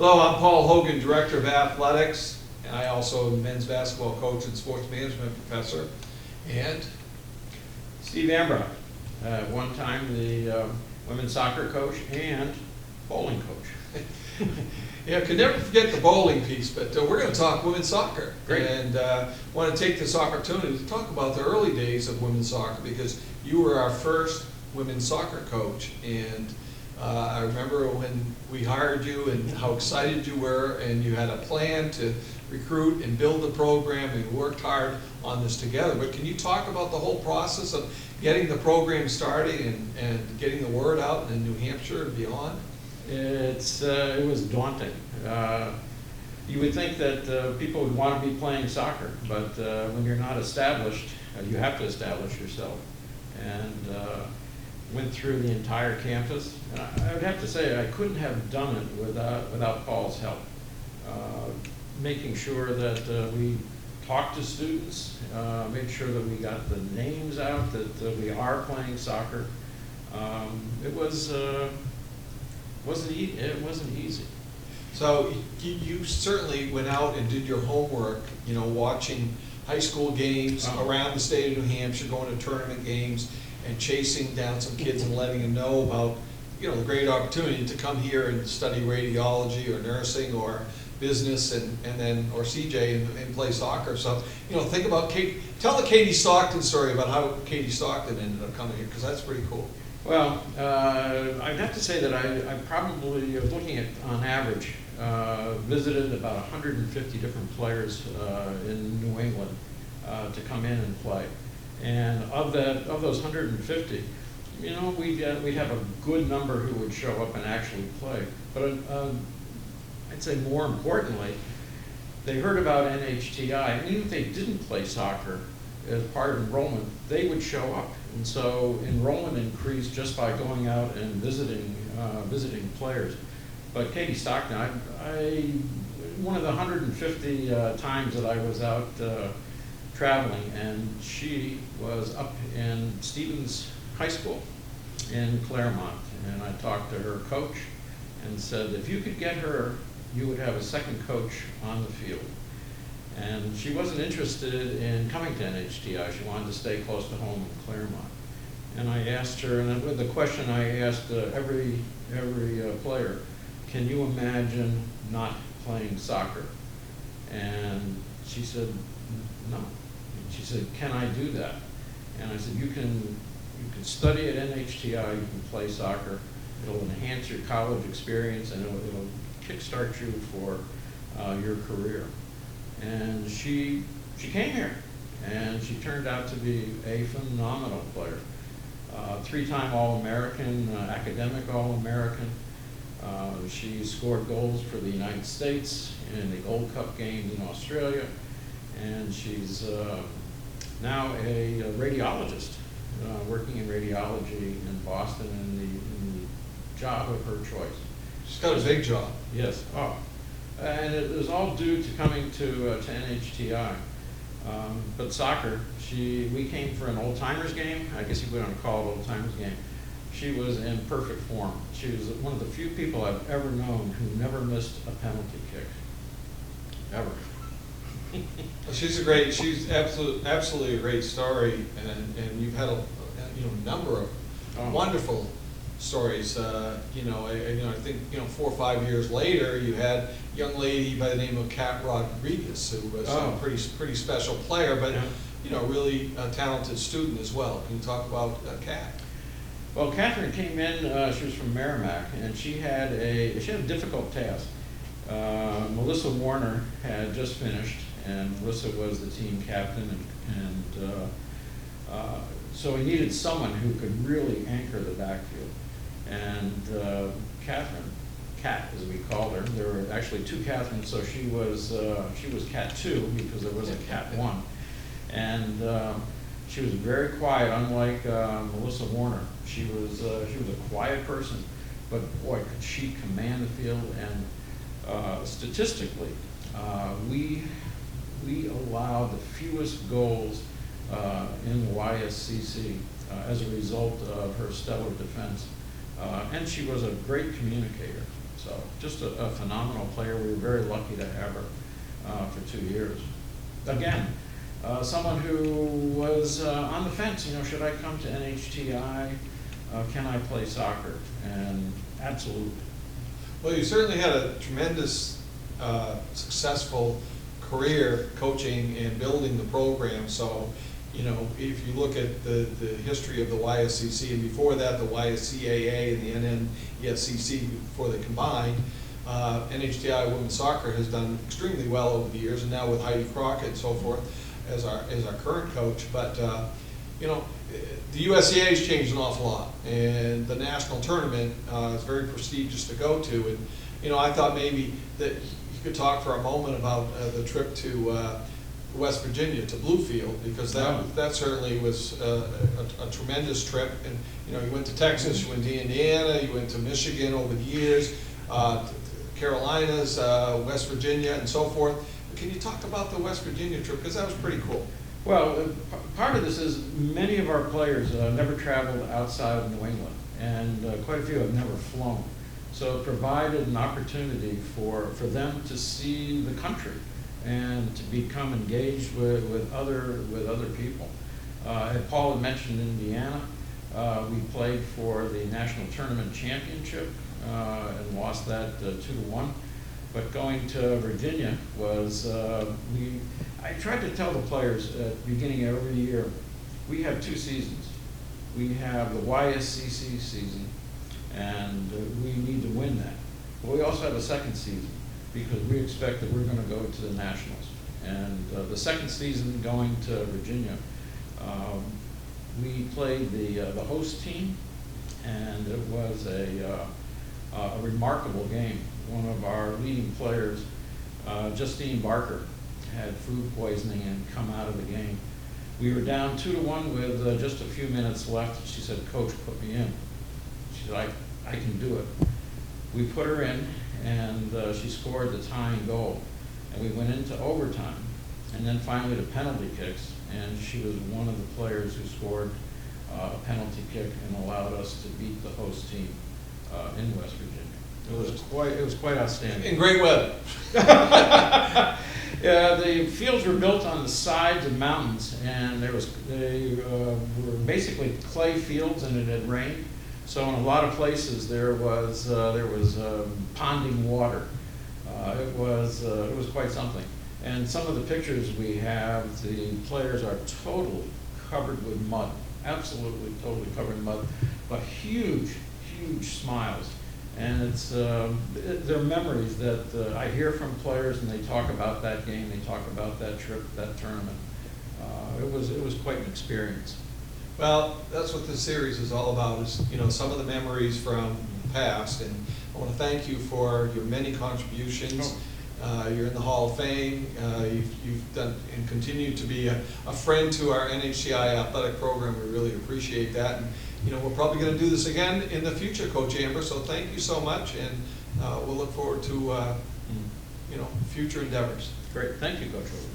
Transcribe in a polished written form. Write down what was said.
Hello, I'm Paul Hogan, Director of Athletics, and I also am men's basketball coach and sports management professor. And Steve Ambra, one time the women's soccer coach and bowling coach. yeah, I could never forget the bowling piece, but we're going to talk women's soccer. Great. And want to take this opportunity to talk about the early days of women's soccer, because you were our first women's soccer coach. And I remember when we hired you and how excited you were, and you had a plan to recruit and build the program, and we worked hard on this together. But can you talk about the whole process of getting the program starting and getting the word out in New Hampshire and beyond? It was daunting. You would think that people would want to be playing soccer, but when you're not established, you have to establish yourself. And went through the entire campus. And I would have to say I couldn't have done it without Paul's help. Making sure that we talked to students, made sure that we got the names out, that we are playing soccer. It wasn't easy. So you certainly went out and did your homework, you know, watching high school games around the state of New Hampshire, going to tournament games, and chasing down some kids and letting them know about, you know, the great opportunity to come here and study radiology or nursing or business and then or CJ and play soccer. So, you know, think about tell the Katie Stockton story about how Katie Stockton ended up coming here, because that's pretty cool. Well, I'd have to say that I probably was looking at, on average, visited about 150 different players in New England to come in and play. And of those 150, you know, we'd have a good number who would show up and actually play. But I'd say more importantly, they heard about NHTI, and even if they didn't play soccer as part of enrollment, they would show up. And so enrollment increased just by going out and visiting players. But Katie Stockton, one of the 150 times that I was out traveling, and she was up in Stevens High School in Claremont, and I talked to her coach and said, if you could get her, you would have a second coach on the field. And she wasn't interested in coming to NHTI. She wanted to stay close to home in Claremont. And I asked her, and the question I asked every player, can you imagine not playing soccer? And she said, no. She said, can I do that? And I said, you can study at NHTI, you can play soccer. It'll enhance your college experience, and it'll kickstart you for your career. And she came here, and she turned out to be a phenomenal player. Three-time All-American, academic All-American. She scored goals for the United States in the Gold Cup games in Australia, and she's now a radiologist, working in radiology in Boston in the job of her choice. She's got a big job. Yes. Oh, and it was all due to coming to NHTI. But soccer, we came for an old timers game. I guess you would want to call it old timers game. She was in perfect form. She was one of the few people I've ever known who never missed a penalty kick, ever. She's absolutely a great story, and you've had a number of wonderful stories. I think 4 or 5 years later, you had a young lady by the name of Katherine Rodriguez, who was a pretty special player, but really a talented student as well. Can you talk about Kat? Well, Katherine came in. She was from Merrimack, and she had a difficult task. Melissa Warner had just finished, and Melissa was the team captain, and so we needed someone who could really anchor the backfield. And Katherine, Kat as we called her, there were actually two Katherines, so she was Kat 2 because there was a Kat 1, and she was very quiet, unlike Melissa Warner. She was a quiet person, but boy, could she command the field. And statistically, we allowed the fewest goals in the YSCC as a result of her stellar defense. And she was a great communicator. So just a phenomenal player. We were very lucky to have her for 2 years. Again, someone who was on the fence, should I come to NHTI? Can I play soccer? And absolutely. Well, you certainly had a tremendous, successful career coaching and building the program. So, if you look at the history of the YSCC, and before that, the YSCAA and the NNESCC before they combined, NHTI Women's Soccer has done extremely well over the years, and now with Heidi Crockett and so forth as our current coach. But the USCA has changed an awful lot, and the national tournament is very prestigious to go to. And I thought maybe that you could talk for a moment about the trip to West Virginia, to Bluefield, because that certainly was a tremendous trip. And you went to Texas, you went to Indiana, you went to Michigan over the years, Carolinas, West Virginia, and so forth. Can you talk about the West Virginia trip, because that was pretty cool? Well, part of this is many of our players never traveled outside of New England, and quite a few have never flown. So it provided an opportunity for them to see the country and to become engaged with other people. Paul had mentioned Indiana. We played for the National Tournament Championship and lost that 2-1. But going to Virginia was, I tried to tell the players at the beginning of every year, we have 2 seasons. We have the YSCC season, and we need to win that. But we also have a second season, because we expect that we're going to go to the Nationals. And the second season going to Virginia, we played the host team, and it was a remarkable game. One of our leading players, Justine Barker, had food poisoning and come out of the game. We were down 2-1 with just a few minutes left. She said, "Coach, put me in." She said, I can do it. We put her in, and she scored the tying goal. And we went into overtime, and then finally to penalty kicks, and she was one of the players who scored a penalty kick and allowed us to beat the host team in West Virginia. It was quite outstanding. In great weather. Yeah, the fields were built on the sides of mountains, and they were basically clay fields, and it had rained. So in a lot of places there was ponding water. It was quite something. And some of the pictures we have, the players are totally covered with mud, absolutely totally covered in mud, but huge, huge smiles. And it's they're memories that I hear from players, and they talk about that game, they talk about that trip, that tournament. It was quite an experience. Well, that's what this series is all about, is some of the memories from the past. And I want to thank you for your many contributions. You're in the Hall of Fame. You've done and continue to be a friend to our NHTI athletic program. We really appreciate that. And we're probably going to do this again in the future, Coach Ambra. So thank you so much, and we'll look forward to future endeavors. Great, thank you, Coach Hogan.